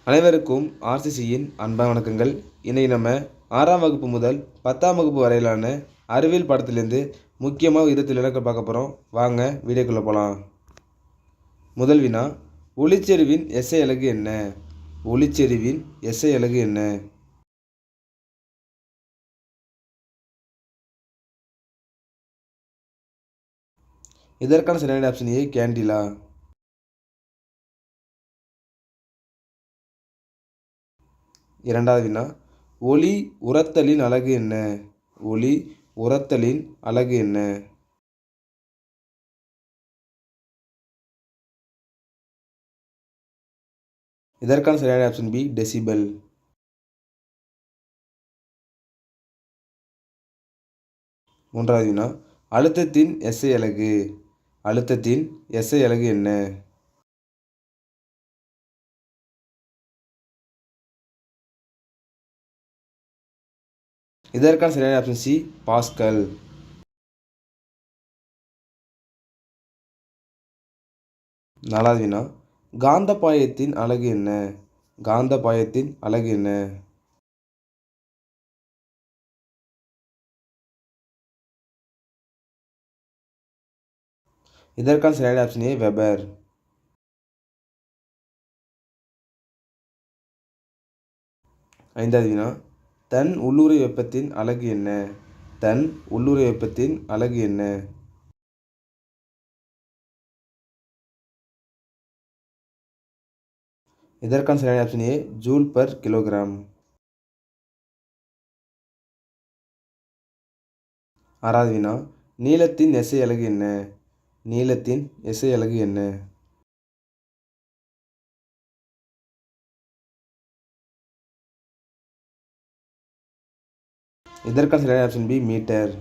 அனைவருக்கும் ஆர்சிசியின் அன்பான வணக்கங்கள். இன்றைக்கி நம்ம 6ஆம் வகுப்பு முதல் 10ஆம் வகுப்பு வரையிலான அறிவியல் பாடத்திலேருந்து முக்கியமாக விதத்தில் விளக்க பார்க்க போகிறோம். வாங்க வீடியோக்குள்ளே போகலாம். முதல் வினா, ஒளிச்செறிவின் எஸ்ஐ அலகு என்ன? ஒளிச்செறிவின் எஸ்ஐ அலகு என்ன? இதற்கான சரியான ஆப்ஷன் ஏ, கேண்டிலா. இரண்டாவது வினா, ஒளி உரத்தலின் அலகு என்ன? ஒளி உரத்தலின் அலகு என்ன? இதற்கான சரியான ஆப்ஷன் பி, டெசிபல். மூன்றாவது வினா, அழுத்தத்தின் எஸ்ஐ அலகு. அழுத்தத்தின் எஸ்ஐ அலகு என்ன? இதற்கான சரியான ஆப்ஷன் சி, பாஸ்கல். நாலாவது வினா, காந்தப்பாயத்தின் அலகு என்ன? காந்தப்பாயத்தின் அலகு என்ன? இதற்கான சரியான ஆப்ஷன் ஏ, வெபர். ஐந்தாவது வினா, தன் உள்ளுறை வெப்பத்தின் அலகு என்ன? தன் உள்ளுறை வெப்பத்தின் அலகு என்ன? இதற்கான சரியான option A, joule per kilogram. ஆறாவது வினா, நீளத்தின் எஸ்ஐ அலகு என்ன? நீளத்தின் எஸ்ஐ அலகு என்ன? இதற்கான சரியான ஆப்ஷன் பி, மீட்டர்.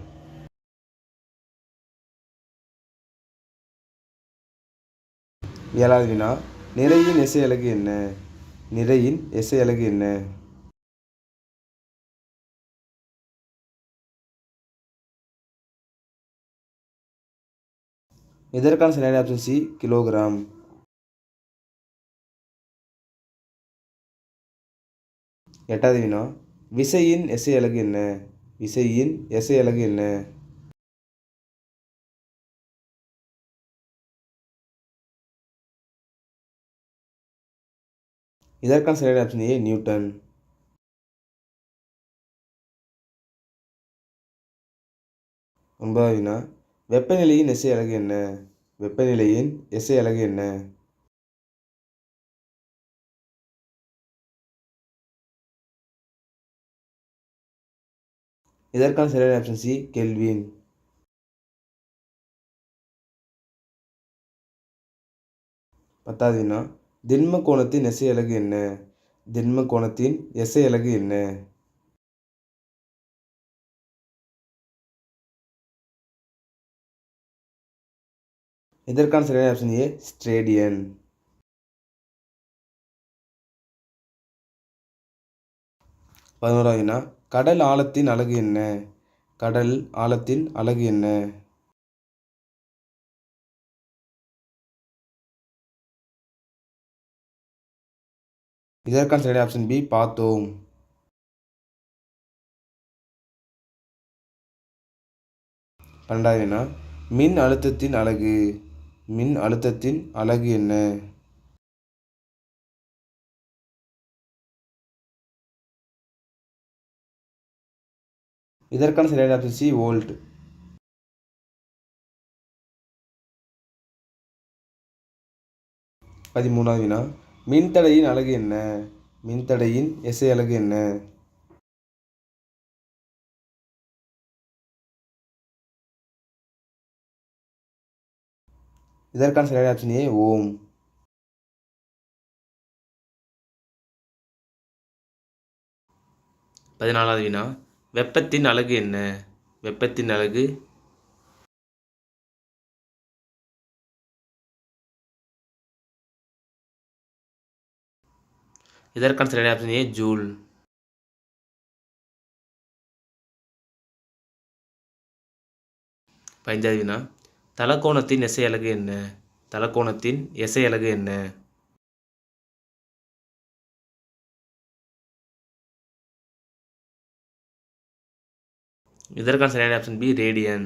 ஏழாவது வினா, நிறையின் எஸ்ஐ அலகு என்ன? நிறையின் எஸ்ஐ அலகு என்ன? இதற்கான சரியான ஆப்ஷன் சி, கிலோகிராம். எட்டாவது வினா, விசையின் எஸ்ஐ அலகு என்ன? விசையின் எஸ்ஐ அலகு என்ன? இதற்கான சரியான ஆப்ஷன் ஏ, நியூட்டன். ஒன்பதாவது வினா, வெப்பநிலையின் எஸ்ஐ அலகு என்ன? வெப்பநிலையின் எஸ்ஐ அலகு என்ன? இதற்கான சரியான ஆப்ஷன் சி, கெல்வின். பத்தாவது வினா, திண்ம கோணத்தின் எஸ்ஐ அலகு என்ன? திண்ம கோணத்தின் எஸ்ஐ அலகு என்ன? இதற்கான சரியான ஆப்ஷன் ஏ, ஸ்ட்ரேடியன். 11வது வினா, கடல் ஆழத்தின் அலகு என்ன? கடல் ஆழத்தின் அலகு என்ன? இதற்கான சரியான ஆப்ஷன் பி, பார்த்தோம். 12வது வினா, மின் அழுத்தத்தின் அலகு. மின் அழுத்தத்தின் அலகு என்ன? இதற்கான சரியான ஆப்ஷன் சி, வோல்ட். 13வது வினா, மின்தடையின் அலகு என்ன? மின்தடையின் எஸ்ஐ அலகு என்ன? இதற்கான சரியான ஆப்ஷன் ஏ, ஓம். 14வது வினா, வெப்பத்தின் அலகு என்ன? வெப்பத்தின் அலகு? இதற்கான சரியான ஆப்ஷன் ஏ, ஜூல். 15வது வினா, தலக்கோணத்தின் எஸ்ஐ அலகு என்ன? தலக்கோணத்தின் எஸ்ஐ அலகு என்ன? இதற்கான சரியான ஆப்ஷன் பி ரேடியன்.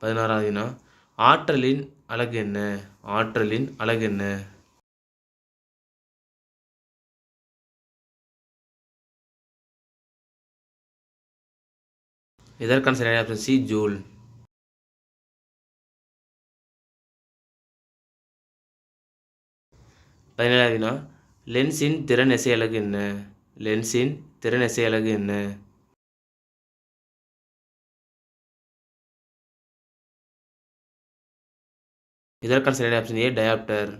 16வது வினா ஆற்றலின் அலகு என்ன? ஆற்றலின் அலகு என்ன? இதற்கான சரியான ஆப்ஷன் சி ஜூல். 17வது வினா லென்ஸின் திறன் எசை அலகு என்ன? லென்ஸின் திறன் எசை அலகு என்ன? இதற்கான சரியான ஆப்ஷன் ஏ டயாப்டர்.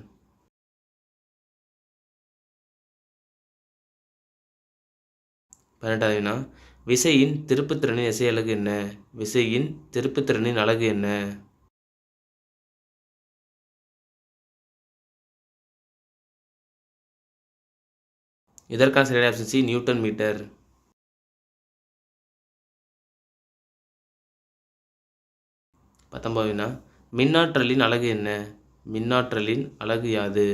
18வது வினா விசையின் திருப்புத்திறனின் எசை அலகு என்ன? விசையின் திருப்புத்திறனின் அலகு என்ன? இதற்கான சரியான ஆப்ஷன் சி நியூட்டன் மீட்டர். 19வது வினா மின்னாற்றலின் அலகு என்ன? மின்னாற்றலின் அலகு யாது?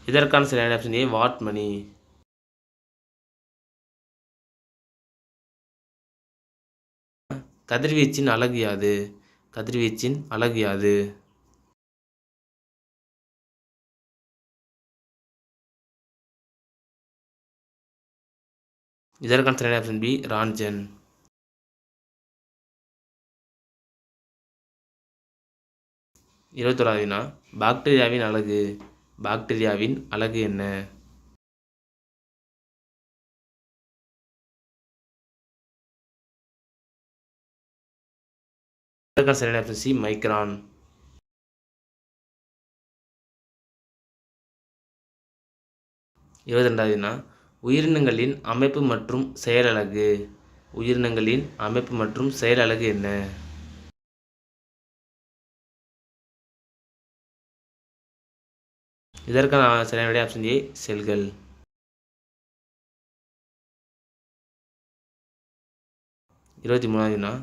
இதற்கான சரியான ஆப்ஷன் ஏ வாட் மணி. 'கதிர்வீச்சின் அலகு யாது? கதிர்வீச்சின் அலகு யாது? இதற்கான சரியான ஆப்ஷன் பி ரான்ஜன். 21வது வினா பாக்டீரியாவின் அலகு. பாக்டீரியாவின் அலகு என்ன? இதற்கான சரியான ஆப்ஷன் சி மைக்ரான். 22வது வினா உயிரினங்களின் அமைப்பு மற்றும் செயலலகு. உயிரினங்களின் அமைப்பு மற்றும் செயலலகு என்ன? இதற்கான சரியான விடை ஆப்ஷன் ஏ செல்கள். 23வது வினா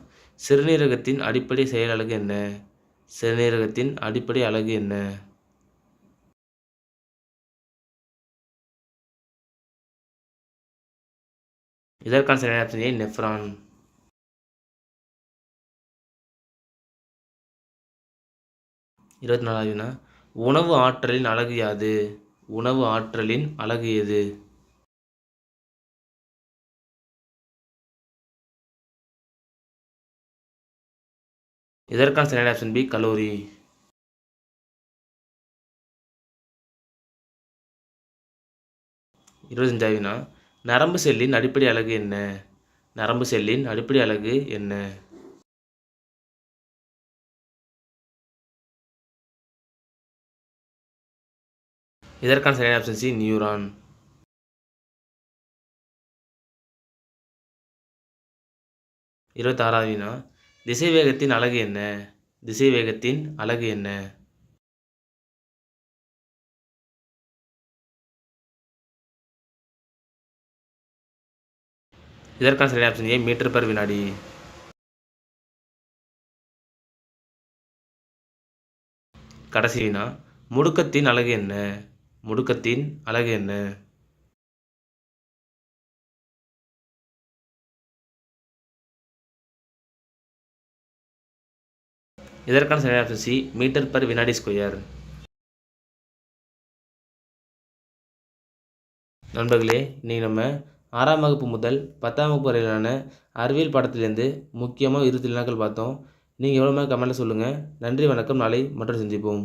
சிறுநீரகத்தின் அடிப்படை செயலலகு என்ன? சிறுநீரகத்தின் அடிப்படை அலகு என்ன? இதற்கான சரியான ஆப்ஷன் ஏ நெஃப்ரான். 24வது வினா உணவு ஆற்றலின் அலகு யாது? உணவு ஆற்றலின் அலகு எது? இதற்கான சரியான ஆப்ஷன் பி கலோரி. 25வது வினா நரம்பு செல்லின் அடிப்படை அலகு என்ன? நரம்பு செல்லின் அடிப்படை அலகு என்ன? இதற்கான சரியான ஆப்ஷன் சி நியூரான். 26வது வினா திசைவேகத்தின் அலகு என்ன? திசைவேகத்தின் அலகு என்ன? இதற்கான சரியான ஆப்ஷன் ஏ மீட்டர் பர் வினாடி. கடைசி வினா முடுக்கத்தின் அலகு என்ன? முடுக்கத்தின் அலகு என்ன? இதற்கான சரியான ஆப்ஷன் சி மீட்டர் பர் வினாடி ஸ்கொயர். நண்பர்களே, இன்னைக்கு நம்ம 6ஆம் வகுப்பு முதல் 10ஆம் வகுப்பு வரையிலான அறிவியல் பாடத்திலேருந்து முக்கியமாக 20 வினாக்கள் பார்த்தோம். நீங்கள் எவ்வளோ கமெண்ட்டில் சொல்லுங்கள். நன்றி, வணக்கம். நாளை மற்றும் சந்திப்போம்.